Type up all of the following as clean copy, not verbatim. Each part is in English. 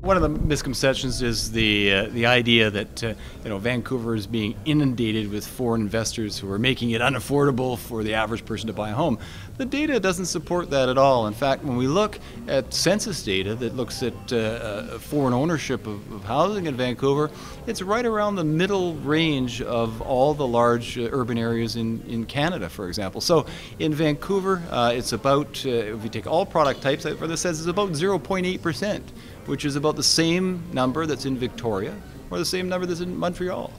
One of the misconceptions is the idea that Vancouver is being inundated with foreign investors who are making it unaffordable for the average person to buy a home. The data doesn't support that at all. In fact, when we look at census data that looks at foreign ownership of housing in Vancouver, it's right around the middle range of all the large urban areas in Canada, for example. So in Vancouver, it's about, if you take all product types, what this says is about 0.8%. which is about the same number that's in Victoria or the same number that's in Montreal.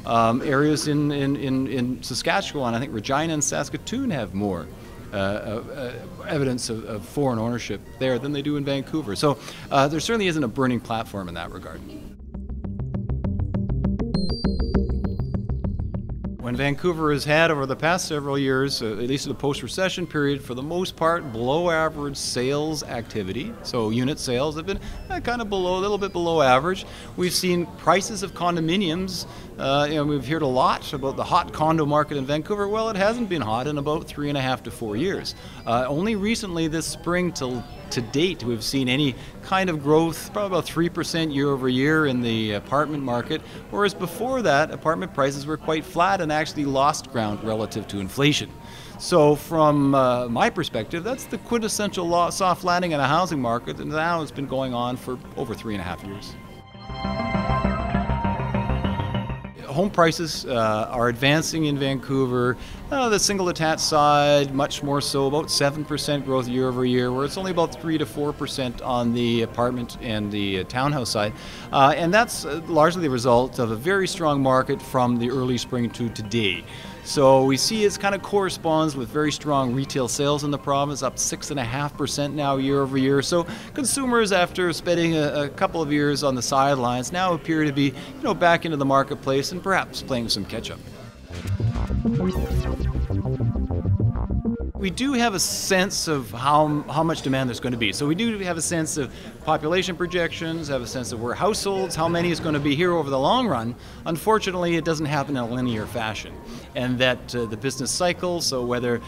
Areas in Saskatchewan, I think Regina and Saskatoon have more evidence of foreign ownership there than they do in Vancouver. So there certainly isn't a burning platform in that regard. When Vancouver has had, over the past several years, at least in the post-recession period, for the most part, below average sales activity. So unit sales have been kind of below, a little bit below average. We've seen prices of condominiums. We've heard a lot about the hot condo market in Vancouver. Well, it hasn't been hot in about 3.5 to 4 years. Only recently this spring to date, we've seen any kind of growth, probably about 3% year over year in the apartment market, whereas before that, apartment prices were quite flat and actually lost ground relative to inflation. So from my perspective, that's the quintessential soft landing in a housing market, and now it's been going on for over 3.5 years. Home prices are advancing in Vancouver. The single detached side, much more so, about 7% growth year over year, where it's only about 3 to 4% on the apartment and the townhouse side. And that's largely the result of a very strong market from the early spring to today. So we see it kind of corresponds with very strong retail sales in the province, up 6.5% now year over year. So consumers, after spending a couple of years on the sidelines, now appear to be back into the marketplace and perhaps playing some catch-up. We do have a sense of how much demand there's going to be. So we do have a sense of population projections, have a sense of where households, how many is going to be here over the long run. Unfortunately, it doesn't happen in a linear fashion. And that the business cycle, so whether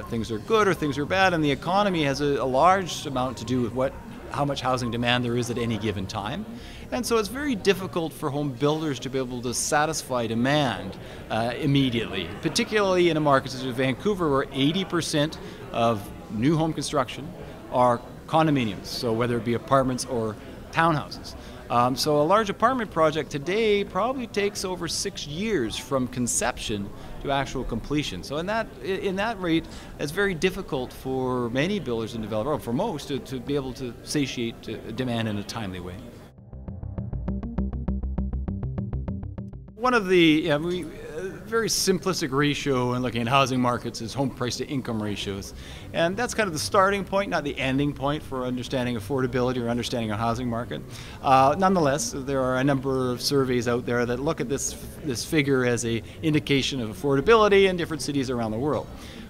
things are good or things are bad, and the economy has a large amount to do with how much housing demand there is at any given time. And so it's very difficult for home builders to be able to satisfy demand immediately, particularly in a market such as Vancouver, where 80% of new home construction are condominiums, so whether it be apartments or townhouses. So a large apartment project today probably takes over 6 years from conception to actual completion. So in that rate, it's very difficult for many builders and developers, or for most, to be able to satiate demand in a timely way. One of the very simplistic ratio in looking at housing markets is home price to income ratios. And that's kind of the starting point, not the ending point for understanding affordability or understanding a housing market. Nonetheless, there are a number of surveys out there that look at this figure as an indication of affordability in different cities around the world.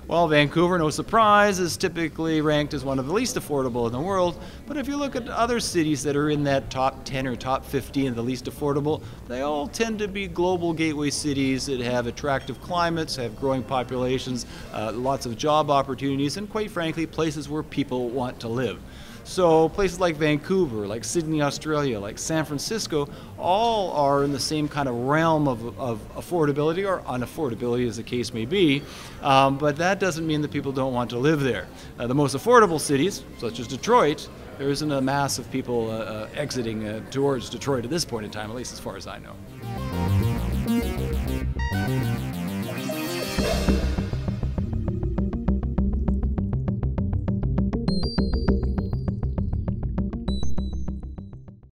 Well, Vancouver, no surprise, is typically ranked as one of the least affordable in the world. But if you look at other cities that are in that top 10 or top 15 of the least affordable, they all tend to be global gateway cities that have attractive climates, have growing populations, lots of job opportunities, and quite frankly, places where people want to live. So places like Vancouver, like Sydney, Australia, like San Francisco, all are in the same kind of realm of affordability, or unaffordability as the case may be, but that doesn't mean that people don't want to live there. The most affordable cities, such as Detroit, there isn't a mass of people exiting towards Detroit at this point in time, at least as far as I know.